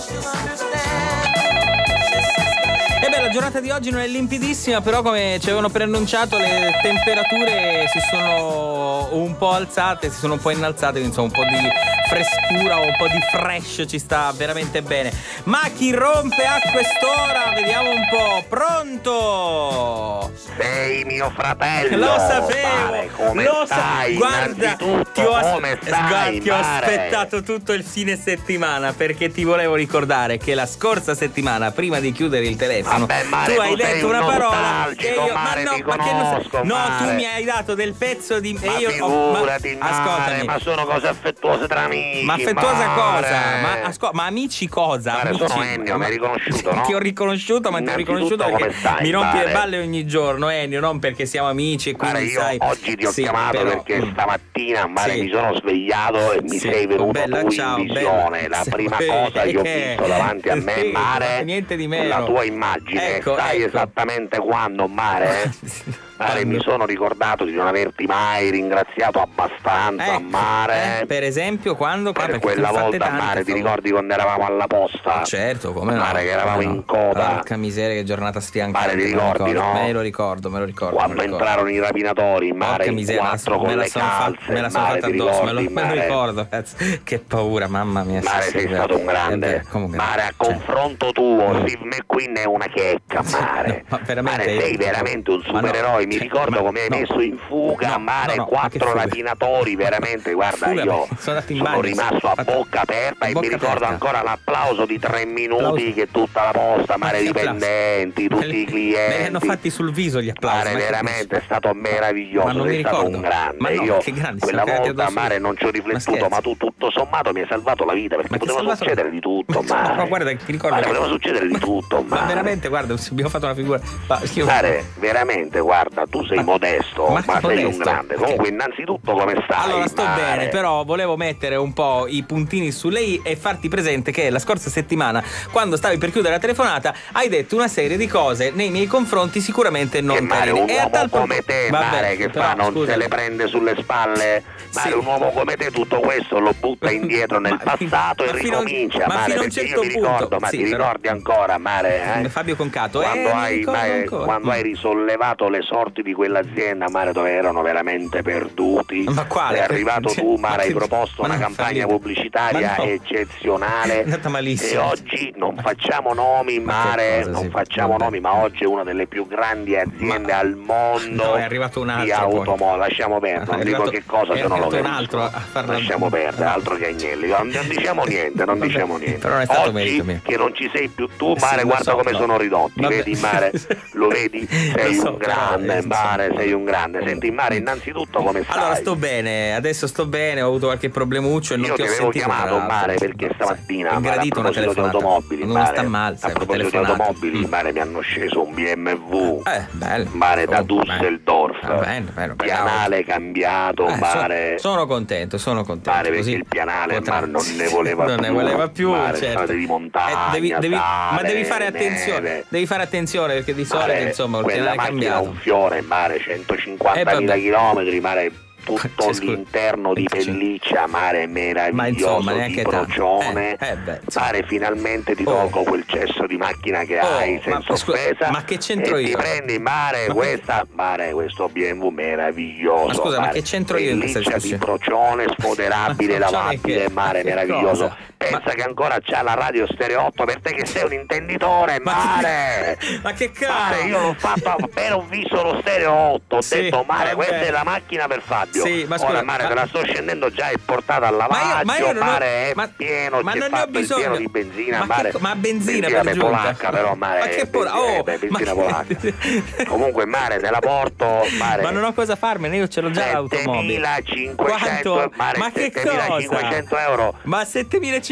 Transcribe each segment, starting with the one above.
E beh, la giornata di oggi non è limpidissima, però come ci avevano preannunciato le temperature si sono un po' alzate, si sono un po' innalzate, quindi insomma un po' di frescura, un po' di fresh ci sta veramente bene. Ma chi rompe a quest'ora? Vediamo un po'. Pronto? Sei mio fratello. Lo sapevo. Mare, come stai? Guarda, come stai, ti ho aspettato tutto il fine settimana perché ti volevo ricordare che la scorsa settimana, prima di chiudere il telefono, vabbè, Mare, tu hai detto una parola che io, Mare, ma no, conosco, no, Mare. tu mi hai dato del pezzo di Ma io figurati, ascoltami. Ma sono cose affettuose tra amici. Ma affettuosa Mare. cosa? Ma amici cosa? Mare, amici, sono Ennio, mi hai riconosciuto, no? Ti ho riconosciuto, ma ti ho riconosciuto come perché stai, mi rompi Mare? le balle ogni giorno, Ennio, non perché siamo amici e quindi Mare, io sai. oggi ti ho Sì, chiamato però, perché stamattina, Mare, sì. mi sono svegliato e mi Sì, sei venuto bella, tu ciao, in visione. bella. La Sì, prima cosa che ho visto davanti a me, sì, Mare, niente di è meno. la tua immagine. Ecco, Sai ecco. esattamente quando, Mare? Mare, mi sono ricordato di non averti mai ringraziato abbastanza, Mare. Per esempio, quando? Per Perché quella te ne ho fatte volta, tante, Mare, ti favore. ricordi quando eravamo alla posta? Certo, come no? Mare, che eravamo come no. in coda. Porca miseria, che giornata sfiancante. Mare, ti ricordi, no? Me lo ricordo. Quando entrarono i rapinatori, Mare, Porca in miseria, quattro con le calze, me la sono Mare, fatta ti addosso, ricordi, me lo Mare? ricordo, cazzo. Che paura, mamma mia. Mare, sì, sei sì, stato un è grande. vero, comunque, Mare, a cioè, confronto tuo, Steve McQueen è una checca, Mare. no, ma veramente Mare, sei io- veramente un ma no, supereroe. Mi cioè, ricordo ma come hai no, messo in fuga, no, Mare, no, ma che 4 fuga? rapinatori, veramente, guarda, Fuga, io sono andato in sono bagno, rimasto a bocca aperta a e bocca mi ricordo aperta. ancora l'applauso di 3 minuti Applauso. che tutta la posta, Mare, che dipendenti, applauso? tutti i Me li hanno clienti. fatti sul viso gli applausi. Mare, ma che veramente dici? è stato meraviglioso, Ma non mi sei stato ricordo. un grande. Ma no, Io che grande, quella siamo cagati volta, addosso. Mare, non ci ho riflettuto, scherzi? ma tu tutto sommato mi hai salvato la vita perché Ma che poteva salvato- succedere di tutto, Mare. Ma guarda, ti ricordo. Mare, poteva succedere di tutto, Ma Mare. veramente, guarda, abbiamo fatto una figura. Mare, veramente, guarda, tu sei modesto, ma sei modesto? un grande. Comunque, innanzitutto, come stai? Allora, sto Mare? bene, però volevo mettere un po' i puntini sulle i e farti presente che la scorsa settimana, quando stavi per chiudere la telefonata, hai detto una serie di cose nei miei confronti sicuramente non Che Mare, carine. un E a uomo tal come te, Vabbè, Mare, che però, fa? Non scusa. se le prende sulle spalle? Mare, Sì. un uomo come te tutto questo lo butta indietro nel passato e fino- ricomincia, ma Mare, fino a un perché certo io mi ricordo, punto. ma Sì, ti però- ricordi ancora, Mare? Fabio Concato, Quando mi hai, ricordo Mare, ancora. quando hai risollevato le sorti di quell'azienda, Mare, dove erano veramente perduti, Ma quale? sei arrivato tu, Ma Mare, hai che- proposto ma una non campagna fallita. pubblicitaria Ma no. eccezionale È andata malissimo. e oggi non facciamo nomi, Ma che Mare, cosa, non sì, facciamo vabbè. nomi, ma oggi è una delle più grandi aziende Ma- al mondo No, è arrivato un altro di poi. automobili. Lasciamo perdere, non È dico arrivato- che cosa è se non lo arrivato un capisco. altro a farla- Lasciamo perdere, altro che Agnelli. Non diciamo niente, non Vabbè, diciamo niente. però non è stato Oggi merito mio. che non ci sei più tu, Sì, Mare, lo guarda so, come no. sono ridotti, Vabbè. vedi, Mare? Lo vedi? Sei Lo so, un però, grande, insomma. Mare, sei un grande. Senti, Mare, innanzitutto come stai? Allora, sto bene, adesso sto bene, ho avuto qualche problemuccio e non Io ti ho ti avevo sentito. chiamato, tra l'altro. Mare, perché No, stamattina, sai, Mare, a ingradito una proposito di telefonata. automobili, Non Mare, sta male, a sai, proposito di telefonata. automobili, Mare, mi hanno sceso un BMW. Bello. Mare, da Oh, Düsseldorf. Bene. Pianale cambiato, Mare. Sono contento. Mare, perché Così il pianale, potrà- Mare, non ne voleva non più. ne voleva più, Mare, certo. strade di montagna, ma devi fare sale, attenzione. neve. Devi fare attenzione perché di solito, Mare, insomma, il quella pianale è macchina è cambiato. un fiore, Mare, 150.000 vabbè. chilometri, Mare, tutto Cioè, scusa, l'interno di pelliccia, Mare, meraviglioso, ma insomma, di neanche tanto. procione. Insomma. Mare, finalmente ti tolgo quel cesso di macchina che hai, senza ma scusa, offesa. ma che c'entro e io? ti prendi, Mare, Ma questo BMW meraviglioso. Ma scusa, ma Mare, che c'entro io in questa pelliccia di discussione? procione, sfoderabile, Ma procione lavabile, che? Mare, Ma che meraviglioso. cosa? Pensa che ancora c'ha la radio stereo 8 per te che sei un intenditore, Ma Mare. Ma che Mare, cazzo? io l'ho fatto appena ho visto lo stereo 8, ho Sì, detto, Mare, vabbè. questa è la macchina per Fabio. Sì, ma scusa, ora, Mare, ma- te la sto scendendo già, è portata al lavaggio, ma io non ho- Mare, è ma- pieno, ma c'è non ne ho fatto il bisogno. pieno di benzina, Ma Mare. che- ma benzina per per giunta. polacca, però, Mare, Ma che benzina polacca. Comunque, Mare, te la porto, Mare. Ma non ho cosa farmene, io ce l'ho già l'automobile. 7.500, Mare, Ma che 7.500 cosa? euro. Ma 7.500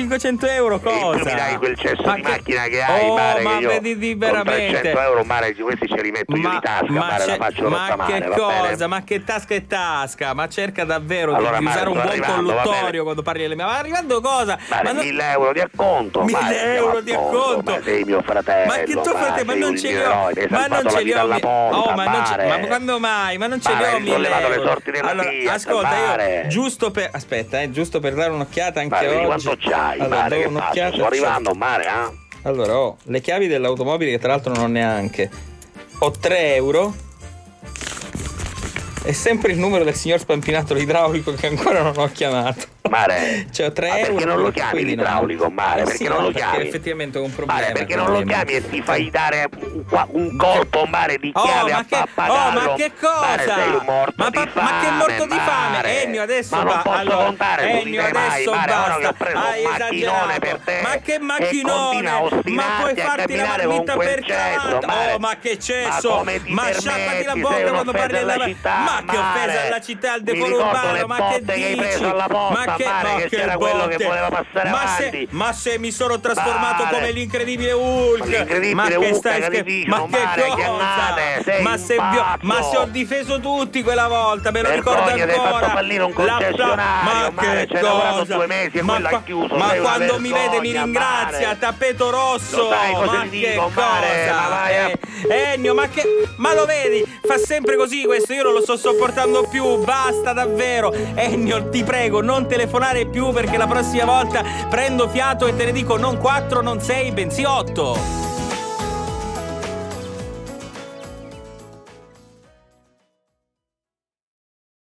euro E cosa? tu mi dai quel cesso Ma di che- macchina che hai, Oh, Mare, ma che io vedi di con veramente. 300 euro, Mare, questi ce li metto io di tasca, Mare, la faccio ma rottamare, che va cosa? bene? Ma che tasca è tasca? Ma cerca davvero Allora, di Mare, usare un sto buon arrivando, va colluttorio bene. quando parli alle mie. Ma arrivando cosa? Mare, Ma non- 1.000 euro di acconto, 1.000 Mare, andiamo euro a di posto, acconto. Ma sei mio fratello, Ma che tuo fratello? Ma sei non un ce mio li ho. eroe, mi hai Ma non salvato la ce li vita ho. alla posta, Ma non ce- Mare. ma quando mai? Ma non ce li Mare, ho hai 1.000 sollevato le euro. sorti della Allora, Fiat, ascolta, Mare. io giusto per aspetta, giusto per dare un'occhiata anche Mare, vedi oggi. quanto c'hai, fai, Allora, mare? do Che un'occhiata, faccio? Sto arrivando, mare, eh? Allora, ho le chiavi dell'automobile che tra l'altro non ho neanche. Ho 3 euro. E sempre il numero del signor Spampinato l'idraulico che ancora non ho chiamato. Mare, Cioè 3 ma euro. perché non lo chiami quelli no. l'idraulico, Mare? Perché Sì, non no, lo perché chiami? effettivamente ho un problema. Mare, perché non lo quindi- chiami e ti fai dare un colpo, Mare, di chiave a pappagallo? ma che cosa? Mare, sei un morto ma, di fame, ma che morto di fame? Mare. Ennio, adesso ma non posso allora, contare su di Ennio, te mai, adesso Mare, ora che ho basta. preso Hai un macchinone esagerato. per te. Ma che E macchinone? continua a Ma ostinarti puoi a farti la camminare con marmita quel per cesso, cazzo? Mare. Oh, ma che cesso? Ma come ti Ma permetti? sciappati la Sei bocca quando un'offesa parli alla della città, Ma che offesa Mare. alla città, al Mi decoro ricordo urbano, le ma che botte che hai dici? preso alla posta, Ma che Mare, che c'era quello che botte? voleva passare avanti. Ma se mi sono trasformato Mare. come l'incredibile Hulk. Ma l'incredibile Ma che Hulk stai che scher- dici, Ma non che male, cosa? chiamate, sei Ma un se, ma se ho difeso tutti quella volta, me lo ricordo Vergogna, ti hai ancora. fatto fallire un concessionario, Ma Mare, che ci hai lavorato cosa? 2 mesi e quello ha chiuso, ma sei una quando mi vede mi vergogna, ringrazia, Mare. tappeto rosso. Lo sai cosa ma ti che dico, cosa? Mare, ma vai a- Ennio, ma lo vedi? Fa sempre così questo, io non lo sto sopportando più. Basta davvero. Ennio, ti prego, non telefonare più perché la prossima volta prendo fiato e te ne dico non 4, non 6, bensì 8.